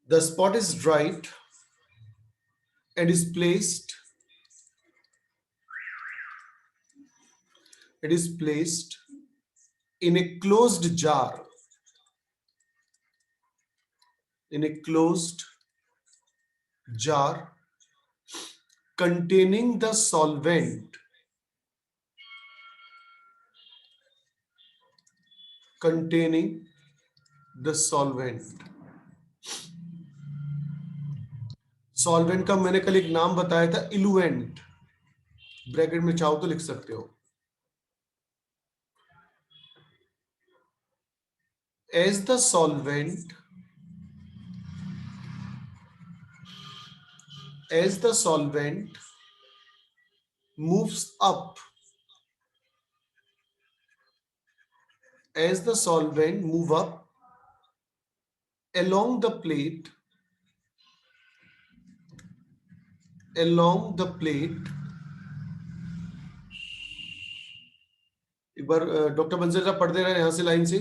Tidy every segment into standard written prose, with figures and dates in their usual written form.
The spot is dried and is placed. It is placed in a closed jar. In a closed jar containing the solvent. Containing the solvent. Solvent का मैंने कल एक नाम बताया था, इलुएंट. Bracket में चाहो तो लिख सकते हो. As the solvent moves up, as the solvent move up along the plate, एक बार डॉक्टर बंसल साहब पढ़ दे रहे हैं यहां से लाइन से.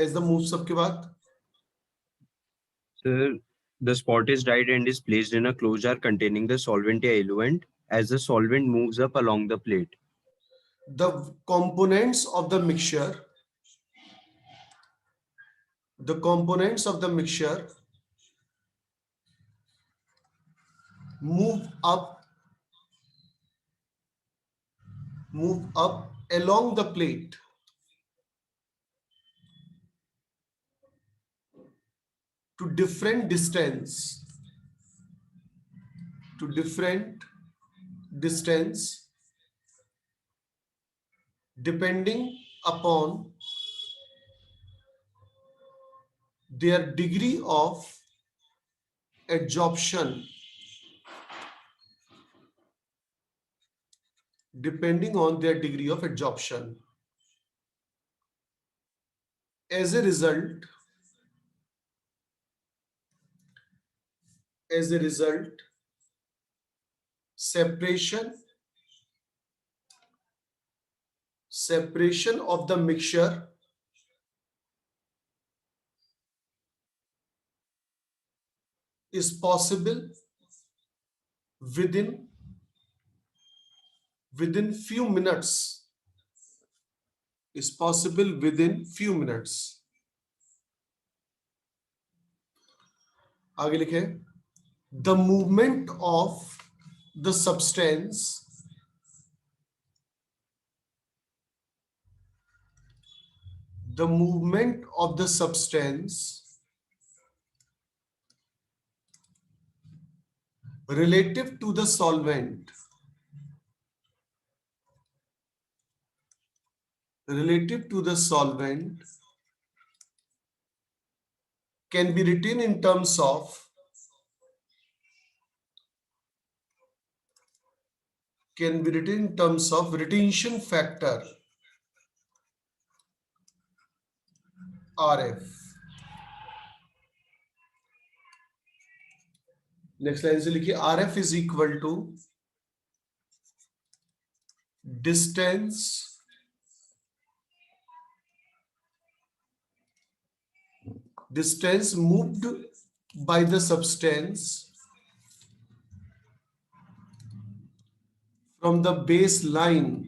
As the moves up के बाद. Sir, the spot is dried and is placed in a closed jar containing the solvent or eluent as the solvent moves up along the plate. The components of the mixture move up along the plate to different distance depending upon their degree of adsorption. As a result, separation of the mixture is possible within few minutes. आगे लिखे, the movement of the substance relative to the solvent can be written in terms of retention factor RF. Next line से लिखिए, RF is equal to distance moved by the substance from the baseline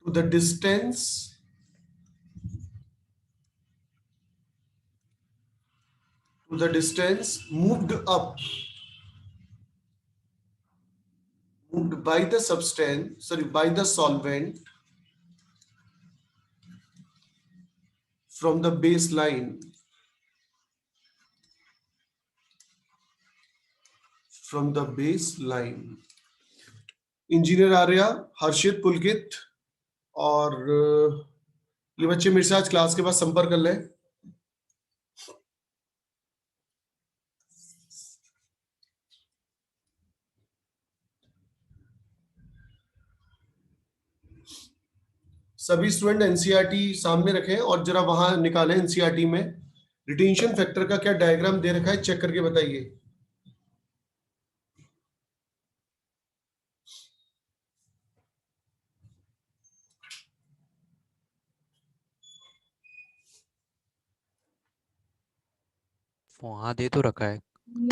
to the distance moved by the solvent from the baseline. Engineer Arya, Harshit, Pulkit और ये बच्चे मेरे से आज class के बाद संपर्क कर लें. सभी स्टूडेंट एनसीईआरटी सामने रखें और जरा वहां निकालें. एनसीईआरटी में रिटेंशन फैक्टर का क्या डायग्राम दे रखा है, चेक करके बताइए. वहाँ दे तो रखा है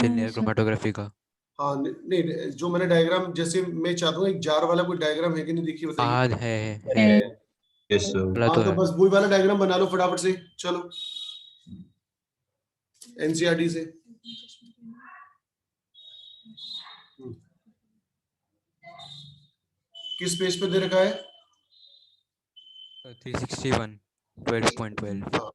थिन लेयर क्रोमेटोग्राफी का। हाँ नहीं, जो मैंने डायग्राम, जैसे मैं चाहता हूँ एक जार वाला कोई डायग्राम है कि नहीं, देखिए बताइए। आज है Yes, sir. वाला हाँ तो तो है। बस वही वाला डायग्राम बना लो फटाफट से, चलो एनसीईआरटी से। किस पेज पे दे रखा है? 361 12.12। हाँ,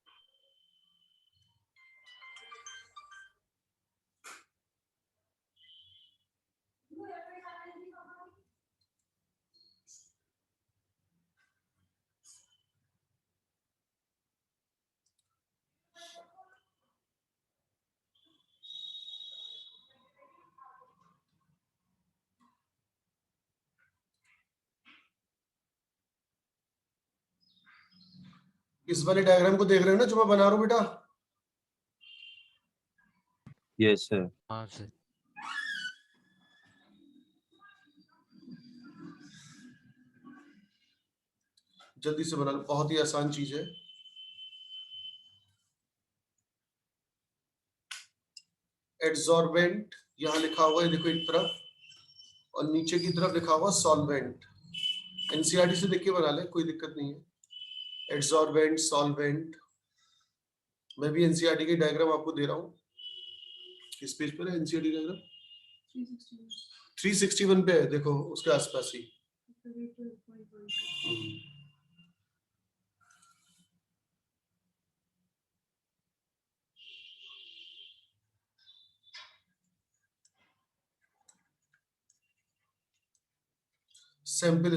इस वाले डायग्राम को देख रहे हो ना जो मैं बना रहा हूँ बेटा? Yes, sir. हाँ सर। जल्दी से बना लो, बहुत ही आसान चीज है। एड्सॉर्बेंट यहाँ लिखा हुआ है, देखो एक तरफ, और नीचे की तरफ लिखा हुआ सॉल्वेंट। एनसीईआरटी से देख के बना ले, कोई दिक्कत नहीं है। एड्सॉर्बेंट, सॉल्वेंट, मैं भी एनसीईआरटी की डायग्राम आपको दे रहा हूँ। किस पेज पर है एनसीईआरटी डायग्राम? 361 पे है, देखो उसके आसपास ही। सैंपल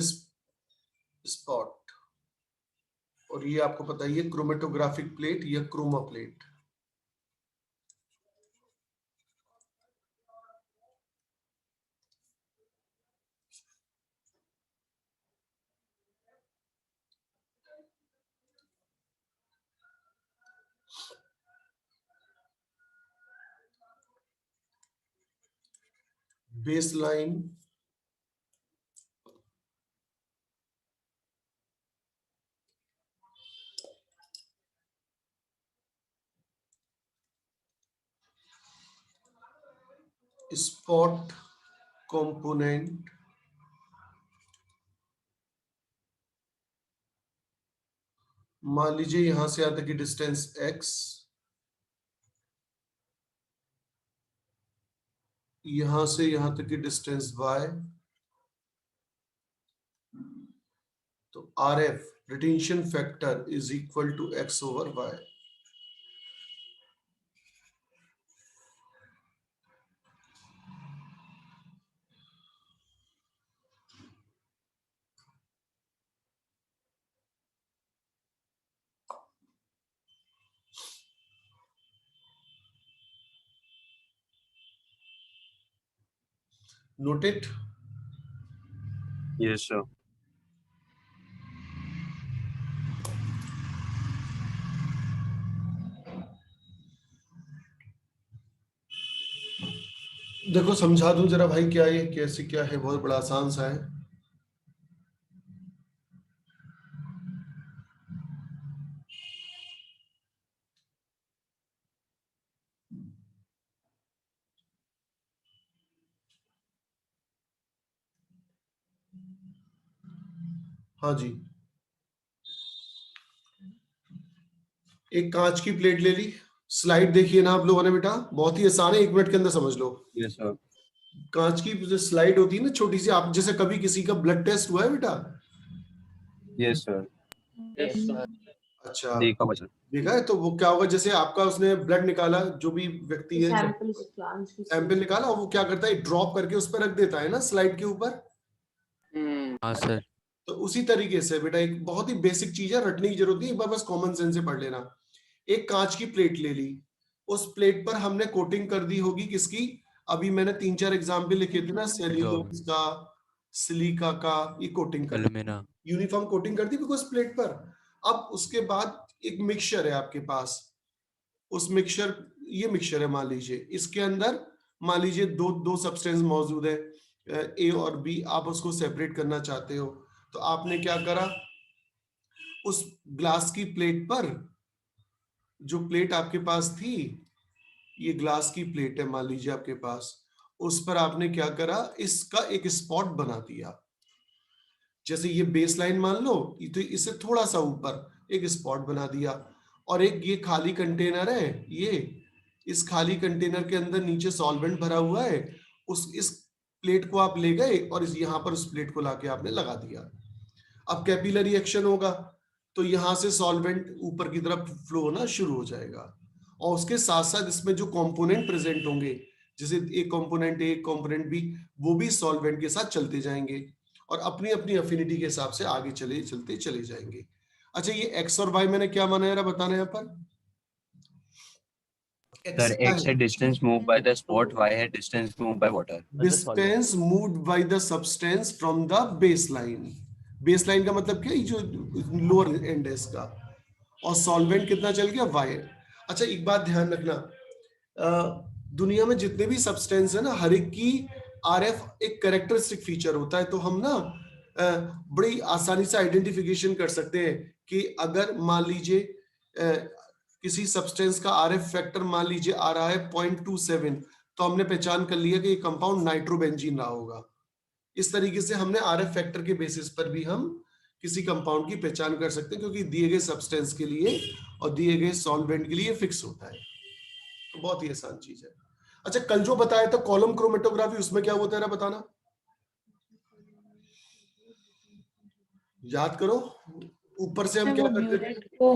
स्पॉट, और ये आपको पता ही है क्रोमेटोग्राफिक प्लेट या chroma plate. Baseline, spot component, मान लीजिए यहां से यहां तक की डिस्टेंस x, यहां से यहां तक की डिस्टेंस y, तो RF retention factor is equal to x over y। Noted? Yes, sir. देखो समझा दूं जरा भाई, क्या ये कैसे क्या है, बहुत बड़ा आसान सा है। हाँ जी, एक कांच की प्लेट ले ली, स्लाइड देखिए ना आप लोगों ने बेटा, बहुत ही आसान है, 1 मिनट के अंदर समझ लो। Yes, sir. कांच की जो स्लाइड होती है ना छोटी सी, आप जैसे कभी किसी का ब्लड टेस्ट हुआ है बेटा? Yes, sir. अच्छा, देखा बच्चा. देखा है, तो वो क्या होगा, जैसे आपका उसने ब्लड निकाला, जो भी व्यक्ति है, सैंपल निकाला, वो क्या करता है, ड्रॉप करके उस पर रख देता है ना स्लाइड के ऊपर। हाँ सर। तो उसी तरीके से बेटा, एक बहुत ही बेसिक चीज है, रटने की जरूरत नहीं, एक बार बस कॉमन सेंस से पढ़ लेना। एक कांच की प्लेट ले ली, उस प्लेट पर हमने कोटिंग कर दी होगी किसकी, अभी मैंने 3-4 एग्जाम्पल लिखे थे ना, सेल्यूलोज का, सिलिका का, ये कोटिंग कर एलुमिना। यूनिफॉर्म कोटिंग कर दी बिकॉज प्लेट पर। अब उसके बाद एक मिक्सचर है आपके पास, उस मिक्सचर, ये मिक्सचर है मान लीजिए, इसके अंदर मान लीजिए दो दो सब्सटेंस मौजूद है, ए और बी, आप उसको सेपरेट करना चाहते हो, तो आपने क्या करा, उस ग्लास की प्लेट पर, जो प्लेट आपके पास थी, ये ग्लास की प्लेट है मान लीजिए आपके पास, उस पर आपने क्या करा, इसका एक स्पॉट बना दिया। जैसे ये बेस लाइन मान लो, तो इससे थोड़ा सा ऊपर एक स्पॉट बना दिया, और एक ये खाली कंटेनर है, ये इस खाली कंटेनर के अंदर नीचे सॉल्वेंट भरा हुआ है, इस प्लेट को आप ले गए और इस यहाँ पर उस प्लेट को लाके आपने लगा दिया। अब कैपिलरी एक्शन होगा, तो यहां से सॉल्वेंट ऊपर की तरफ फ्लो होना शुरू हो जाएगा, और उसके साथ साथ इसमें जो कंपोनेंट प्रेजेंट होंगे, जैसे एक कंपोनेंट ए, एक कंपोनेंट बी, वो भी सॉल्वेंट के साथ चलते जाएंगे और अपनी अपनी अफिनिटी के हिसाब से आगे चलते चले जाएंगे। अच्छा, ये एक्स और वाई मैंने क्या माना यार, बताना यहाँ पर। Sir, X है distance moved by the spot, Y है distance moved by water. Distance moved by the substance from the baseline. Baseline का मतलब क्या है, जो लोअर एंड है इसका, और सॉल्वेंट कितना चल गया, वाई। अच्छा, एक बात ध्यान रखना, दुनिया में जितने भी सब्सटेंस है ना, हर एक की आरएफ एक कैरेक्टरिस्टिक फीचर होता है, तो हम ना बड़ी आसानी से आइडेंटिफिकेशन कर सकते हैं कि अगर मान लीजिए किसी सब्सटेंस का आरएफ फैक्टर मान लीजिए आ रहा है 0.27, तो हमने पहचान कर लिया कि ये कंपाउंड नाइट्रोबेंजीन रहा होगा। इस तरीके से हमने आरएफ फैक्टर के बेसिस पर भी हम किसी कंपाउंड की पहचान कर सकते हैं, क्योंकि दिए गए सब्सटेंस के लिए और दिए गए सॉल्वेंट के लिए फिक्स होता है, तो बहुत ही आसान चीज है। अच्छा, कल जो बताया था कॉलम क्रोमेटोग्राफी, उसमें क्या होता है बताना, याद करो। ऊपर से हम क्या करते थे, तो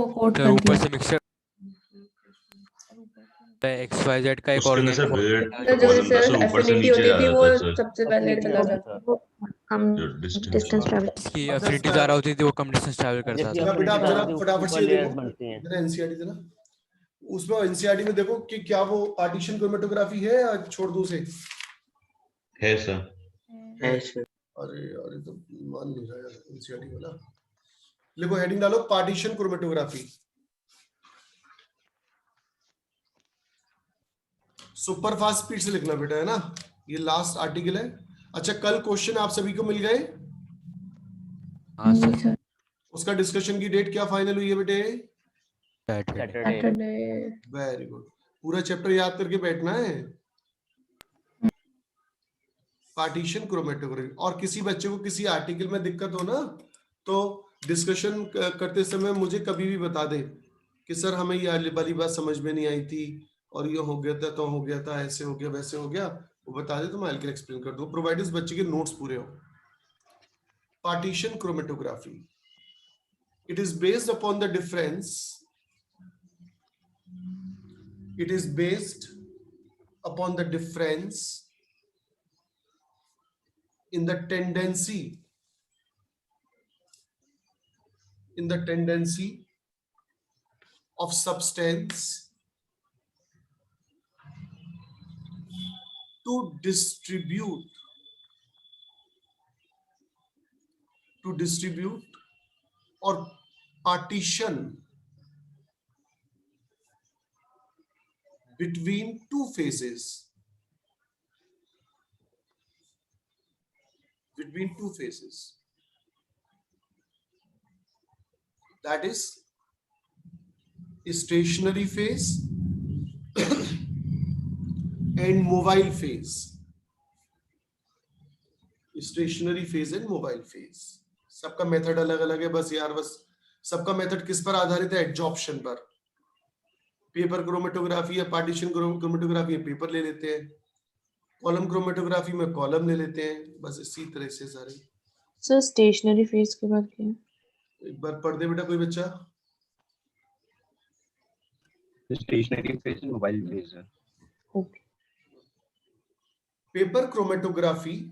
ऊपर से मिक्सचर XYZ का एक उसके अंदर सर ऑर्गेनाइज वेट जो कॉलम का सर ऊपर से एफिनिटी नीचे होती जा थी रहा वो था सर, सबसे पहले चला जाता था, हम जो डिस्टेंस डिस्टेंस ट्रैवल की एफिनिटी ज्यादा होती थी, वो कम डिस्टेंस ट्रैवल करता जरा था। बेटा आप जरा फटाफट से देखो, जरा एनसीईआरटी देना, उसमें एनसीईआरटी में देखो कि क्या वो पार्टीशन क्रोमेटोग्राफी है या छोड़ दूं उसे। है सर। अरे अरे, तो मान नहीं रहा यार एनसीईआरटी वाला। देखो हेडिंग डालो, partition chromatography, super fast speed से लिखना बेटा, है ना, ये लास्ट आर्टिकल है। अच्छा, कल क्वेश्चन आप सभी को मिल गए, हाँ सर, उसका डिस्कशन की डेट क्या फाइनल हुई है बेटे, सैटरडे। वेरी गुड, पूरा चैप्टर याद करके बैठना है, पार्टीशन क्रोमेटोग्राफी। और किसी बच्चे को किसी आर्टिकल में दिक्कत हो ना, तो डिस्कशन करते समय मुझे कभी भी बता दे कि सर हमें ये वाली बात समझ में नहीं आई थी, और ये हो गया था, तो हो गया था, ऐसे हो गया, वैसे हो गया, वो बता दे तो मैं आगे एक्सप्लेन कर दूं, प्रोवाइड उस बच्चे के नोट्स पूरे हो। Partition chromatography, it is based upon the difference, it is based upon the difference in the tendency of substance to distribute or partition between two phases, that is stationary phase and mobile phase, stationary phase and mobile phase। सबका method अलग अलग है, बस यार, बस सबका method किस पर आधारित है, एडजॉर्प्शन पर। पेपर क्रोमेटोग्राफी या पार्टीशन क्रोमेटोग्राफी में पेपर ले लेते हैं, कॉलम क्रोमेटोग्राफी में कॉलम ले लेते हैं, बस इसी तरह से सारे। सर स्टेशनरी फेज के बाद क्या है? एक बार पढ़ दे बेटा कोई बच्चा। Stationary phase and mobile phase. Okay, paper chromatography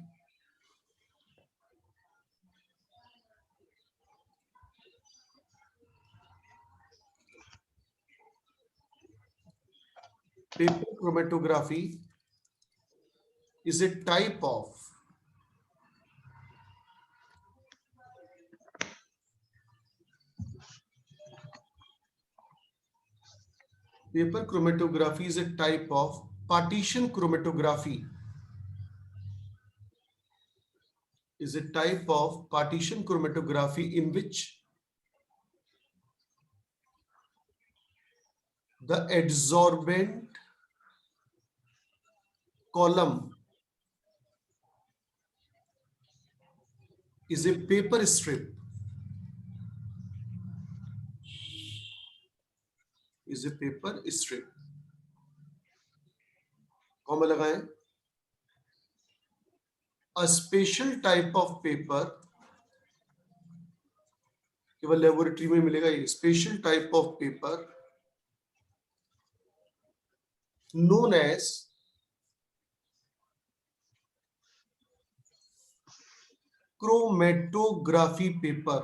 is a type of partition chromatography is a type of partition chromatography in which the adsorbent column is a paper strip. Is a paper strip. Comma लगाएं. A special type of paper, केवल laboratory में मिलेगा ये. Special type of paper known as chromatography paper.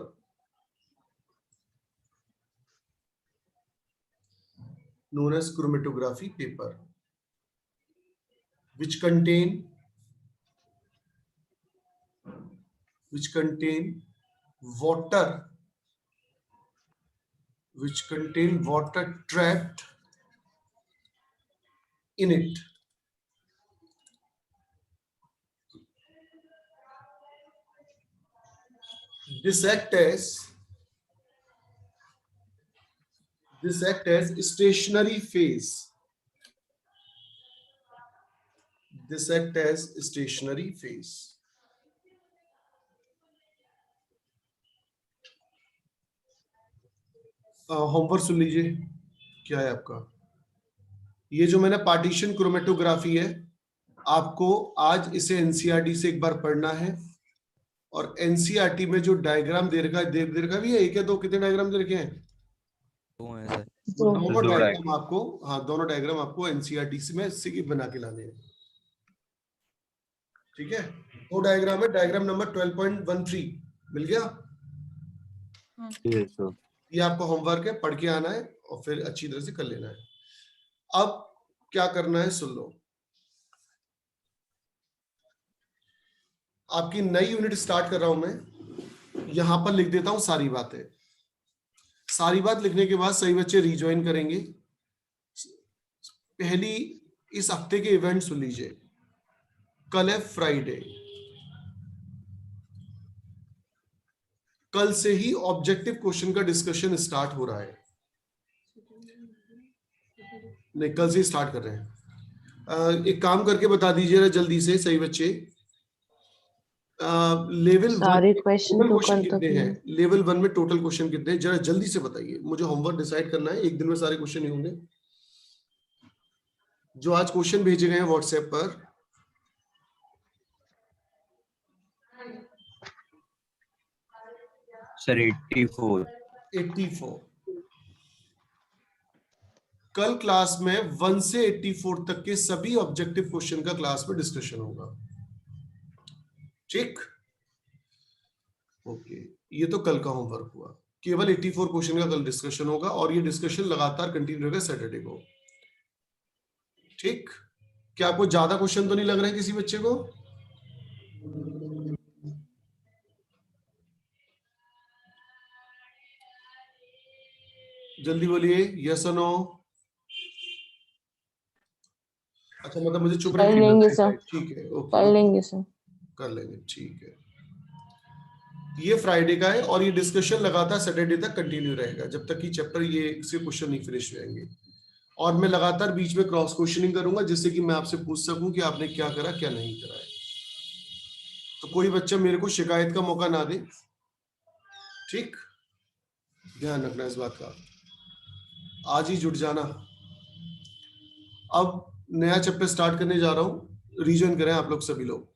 Known as chromatography paper, which contain water, trapped in it. This act as stationary phase. This act as stationary phase. Homework सुन लीजिए. क्या है आपका? ये जो मैंने पार्टीशन क्रोमेटोग्राफी है, आपको आज इसे एनसीईआरटी से एक बार पढ़ना है. और एनसीईआरटी में जो डायग्राम दे रखा भी है, एक या दो, कितने डायग्राम दे रखे हैं? दो हैं सर. दोनों डायग्राम आपको, दोनों डायग्राम आपको एनसीईआरटी से में इससे बना के लाने हैं. ठीक है, दो डायग्राम है. डायग्राम नंबर 12.13 मिल गया? Yes, sir. ये आपका होमवर्क है, पढ़ के आना है और फिर अच्छी तरह से कर लेना है. अब क्या करना है सुन लो. आपकी नई यूनिट स्टार्ट कर रहा हूं मैं. यहां पर लिख देता हूं सारी बातें. सारी बात लिखने के बाद सभी बच्चे रिज्वाइन करेंगे. पहली इस हफ्ते के इवेंट सुन लीजिए. कल है फ्राइडे. कल से ही ऑब्जेक्टिव क्वेश्चन का डिस्कशन स्टार्ट हो रहा है. नहीं, कल से स्टार्ट कर रहे हैं. एक काम करके बता दीजिए जल्दी से सही बच्चे. लेवल सारे क्वेश्चन तो कल तक कितने हैं? लेवल 1 में टोटल क्वेश्चन कितने हैं? जरा जल्दी से बताइए. मुझे होमवर्क डिसाइड करना है. एक दिन में सारे क्वेश्चन नहीं होंगे. जो आज क्वेश्चन भेजे गए हैं व्हाट्सएप पर, Sir, 84. 84. कल क्लास में 1 से 84 तक के सभी ऑब्जेक्टिव क्वेश्चन का क्लास में डिस्कशन होगा. ठीक? ओके, ये तो कल का होमवर्क हुआ. केवल 84 क्वेश्चन का कल डिस्कशन होगा और ये डिस्कशन लगातार कंटिन्यू रहेगा सैटरडे को. ठीक? क्या आपको ज्यादा क्वेश्चन तो नहीं लग रहे हैं किसी बच्चे को? जल्दी बोलिए, यस और नो. अच्छा, मतलब मुझे चुप कर लेंगे सर. ठीक है, ओके, कर लेंगे सर. कर लेंगे. ठीक है, ये फ्राइडे का है और ये डिस्कशन लगातार सैटरडे तक कंटिन्यू रहेगा जब तक कि चैप्टर ये इसके क्वेश्चन नहीं फिनिश होंगे. और मैं लगातार बीच में क्रॉस क्वेश्चनिंग करूंगा जिससे कि मैं आपसे पूछ सकूं कि आपने क्या करा क्या नहीं करा है. तो कोई बच्चा मेरे को शिकायत का मौका ना दे. ठीक, ध्यान रखना इस बात का. आज ही जुट जाना. अब नया चैप्टर स्टार्ट करने जा रहा हूं. रिजन करें आप लोग सभी लोग.